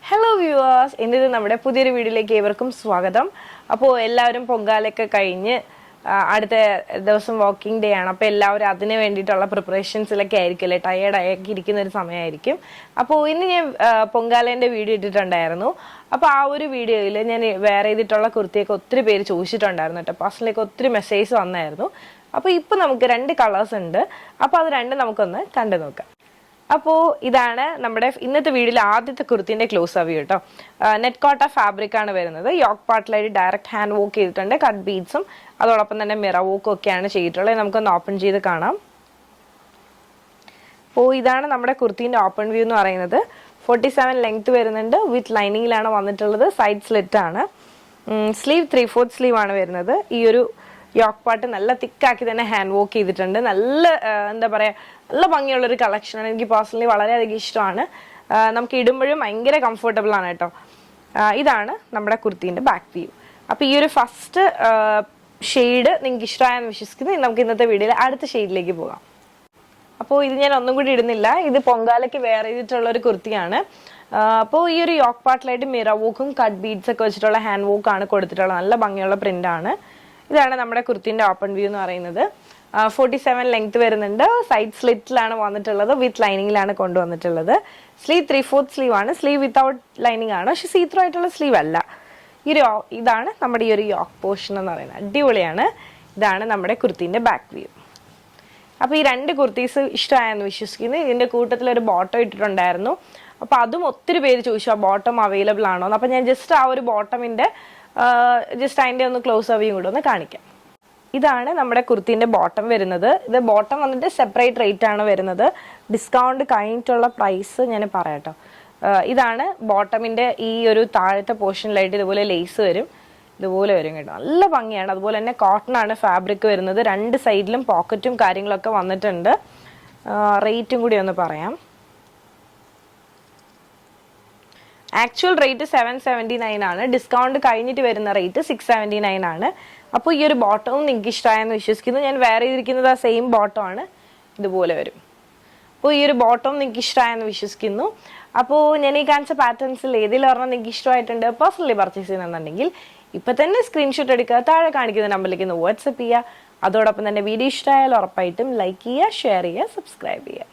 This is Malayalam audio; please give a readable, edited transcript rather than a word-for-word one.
ഹലോ വ്യൂവേഴ്സ്, ഇന്നത്തെ നമ്മുടെ പുതിയൊരു വീഡിയോയിലേക്ക് ഏവർക്കും സ്വാഗതം. അപ്പോൾ എല്ലാവരും പൊങ്കാലയൊക്കെ കഴിഞ്ഞ് അടുത്ത ദിവസം വാക്കിംഗ് ഡേ ആണ്. അപ്പോൾ എല്ലാവരും അതിന് വേണ്ടിയിട്ടുള്ള പ്രിപ്പറേഷൻസിലൊക്കെ ആയിരിക്കും അല്ലേ, ടയേർഡാക്കി ഇരിക്കുന്ന ഒരു സമയമായിരിക്കും. അപ്പോൾ ഇന്ന് ഞാൻ പൊങ്കാലേൻ്റെ വീഡിയോ ഇട്ടിട്ടുണ്ടായിരുന്നു. അപ്പോൾ ആ ഒരു വീഡിയോയിൽ ഞാൻ വെയർ ചെയ്തിട്ടുള്ള കുർത്തിയൊക്കെ ഒത്തിരി പേര് ചോദിച്ചിട്ടുണ്ടായിരുന്നു കേട്ടോ. പേഴ്സണലിലേക്ക് ഒത്തിരി മെസ്സേജ് വന്നായിരുന്നു. അപ്പോൾ ഇപ്പോൾ നമുക്ക് 2 കളേഴ്സ് ഉണ്ട്. അപ്പോൾ അത് രണ്ടും നമുക്കൊന്ന് കണ്ടു നോക്കാം. അപ്പോൾ ഇതാണ് നമ്മുടെ ഇന്നത്തെ വീഡിയോയിൽ ആദ്യത്തെ കുർത്തിൻ്റെ ക്ലോസ് വ്യൂ കേട്ടോ. നെറ്റ് കോട്ട ഫാബ്രിക് ആണ് വരുന്നത്. യോക്ക് പാർട്ടിലായിട്ട് ഡയറക്റ്റ് ഹാൻഡ് വർക്ക് ചെയ്തിട്ടുണ്ട്. കട്ട് ബീഡ്സും അതോടൊപ്പം തന്നെ മിറർ വർക്കും ഒക്കെയാണ് ചെയ്തിട്ടുള്ളത്. നമുക്കൊന്ന് ഓപ്പൺ ചെയ്ത് കാണാം. അപ്പോൾ ഇതാണ് നമ്മുടെ കുർത്തീൻ്റെ ഓപ്പൺ വ്യൂ എന്ന് പറയുന്നത്. 47 ലെങ്ത് വരുന്നുണ്ട്. വിത്ത് ലൈനിങ്ങിലാണ് വന്നിട്ടുള്ളത്. സൈഡ് സ്ലിറ്റ് ആണ്. സ്ലീവ് 3/4 സ്ലീവ് ആണ് വരുന്നത്. ഈ ഒരു യോക്ക് പാർട്ട് നല്ല തിക്കാക്കി തന്നെ ഹാൻഡ് വർക്ക് ചെയ്തിട്ടുണ്ട്. നല്ല എന്താ പറയുക, നല്ല ഭംഗിയുള്ളൊരു കളക്ഷനാണ്. എനിക്ക് പേഴ്സണലി വളരെയധികം ഇഷ്ടമാണ്. നമുക്ക് ഇടുമ്പോഴും ഭയങ്കര കംഫർട്ടബിൾ ആണ് കേട്ടോ. ഇതാണ് നമ്മുടെ കുർത്തീൻ്റെ ബാക്ക് വ്യൂ. അപ്പോൾ ഈ ഒരു ഫസ്റ്റ് ഷെയ്ഡ് നിങ്ങൾക്ക് ഇഷ്ടമായെന്ന് വിശ്വസിക്കുന്നു. നമുക്ക് ഇന്നത്തെ വീഡിയോയിൽ അടുത്ത ഷെയ്ഡിലേക്ക് പോകാം. അപ്പോൾ ഇത് ഞാൻ ഒന്നും കൂടി ഇടുന്നില്ല. ഇത് പൊങ്കാലയ്ക്ക് വെയർ ചെയ്തിട്ടുള്ള ഒരു കുർത്തിയാണ്. അപ്പോൾ ഈ ഒരു യോക്ക് പാർട്ടിലായിട്ട് മിറർ വർക്കും കട്ട് ബീഡ്സ് ഒക്കെ വെച്ചിട്ടുള്ള ഹാൻഡ് വർക്കാണ് കൊടുത്തിട്ടുള്ളത്. നല്ല ഭംഗിയുള്ള പ്രിൻ്റാണ്. ഇതാണ് നമ്മുടെ കുർത്തിൻ്റെ ഓപ്പൺ വ്യൂ എന്ന് പറയുന്നത്. 47 ലെങ്ത് വരുന്നുണ്ട്. സൈഡ് സ്ലിറ്റിലാണ് വന്നിട്ടുള്ളത്. വിത്ത് ലൈനിങ്ങിലാണ് കൊണ്ടുവന്നിട്ടുള്ളത്. സ്ലീവ് 3/4 സ്ലീവ് ആണ്. സ്ലീവ് വിത്തൗട്ട് ലൈനിങ് ആണ്, പക്ഷെ സീത്രോ ആയിട്ടുള്ള സ്ലീവ് അല്ല. ഇതാണ് നമ്മുടെ ഈ ഒരു യോക്ക് പോർഷൻ എന്ന് പറയുന്നത്. അടിപൊളിയാണ്. ഇതാണ് നമ്മുടെ കുർത്തീൻ്റെ ബാക്ക് വ്യൂ. അപ്പോൾ ഈ 2 കുർത്തീസ് ഇഷ്ടമായെന്ന് വിശ്വസിക്കുന്നു. ഇതിൻ്റെ കൂട്ടത്തിൽ ഒരു ബോട്ടം ഇട്ടിട്ടുണ്ടായിരുന്നു. അപ്പോൾ അതും ഒത്തിരി പേര് ചോദിച്ചു ആ ബോട്ടം അവൈലബിൾ ആണോ എന്ന്. അപ്പോൾ ഞാൻ ജസ്റ്റ് ആ ഒരു ബോട്ടമിൻ്റെ ജസ്റ്റ് അതിൻ്റെ ഒന്ന് ക്ലോസ് അവയും കൂടെ ഒന്ന് കാണിക്കാം. ഇതാണ് നമ്മുടെ കുർത്തീൻ്റെ ബോട്ടം വരുന്നത്. ഇത് ബോട്ടം വന്നിട്ട് സെപ്പറേറ്റ് റേറ്റ് ആണ് വരുന്നത്. ഡിസ്കൗണ്ട് കഴിഞ്ഞിട്ടുള്ള പ്രൈസ് ഞാൻ പറയാട്ടോ. ഇതാണ് ബോട്ടമിൻ്റെ ഈ ഒരു താഴത്തെ പോർഷനിലായിട്ട് ഇതുപോലെ ലേസ് വരും. ഇതുപോലെ വരും കേട്ടോ. നല്ല ഭംഗിയാണ്. അതുപോലെ തന്നെ കോട്ടൺ ആണ് ഫാബ്രിക് വരുന്നത്. 2 സൈഡിലും പോക്കറ്റും കാര്യങ്ങളൊക്കെ വന്നിട്ടുണ്ട്. റേറ്റും കൂടി ഒന്ന് പറയാം. ആക്ച്വൽ റേറ്റ് 779 ആണ്. ഡിസ്കൗണ്ട് കഴിഞ്ഞിട്ട് വരുന്ന റേറ്റ് 679 ആണ്. അപ്പോൾ ഈ ഒരു ബോട്ടവും നിങ്ങൾക്ക് ഇഷ്ടമായെന്ന് വിശ്വസിക്കുന്നു. ഞാൻ വെയർ ചെയ്തിരിക്കുന്നത് ആ സെയിം ബോട്ടം ആണ്. ഇതുപോലെ വരും. അപ്പോൾ ഈ ഒരു ബോട്ടവും നിങ്ങൾക്ക് ഇഷ്ടമായെന്ന് വിശ്വസിക്കുന്നു. അപ്പോൾ ഞാൻ ഈ കാണിച്ച പാറ്റേൺസിൽ ഏതെങ്കിലും ഒരെണ്ണം നിങ്ങൾക്ക് ഇഷ്ടമായിട്ടുണ്ട്, പേഴ്സണലി പർച്ചേസ് ചെയ്യുന്നുണ്ടെങ്കിൽ ഇപ്പം തന്നെ സ്ക്രീൻഷോട്ട് എടുക്കുക. താഴെ കാണിക്കുന്ന നമ്പറിലേക്ക് ഒന്ന് വാട്സപ്പ് ചെയ്യുക. അതോടൊപ്പം തന്നെ വീഡിയോ ഇഷ്ടമായാൽ ഉറപ്പായിട്ടും ലൈക്ക് ചെയ്യുക, ഷെയർ ചെയ്യുക, സബ്സ്ക്രൈബ് ചെയ്യുക.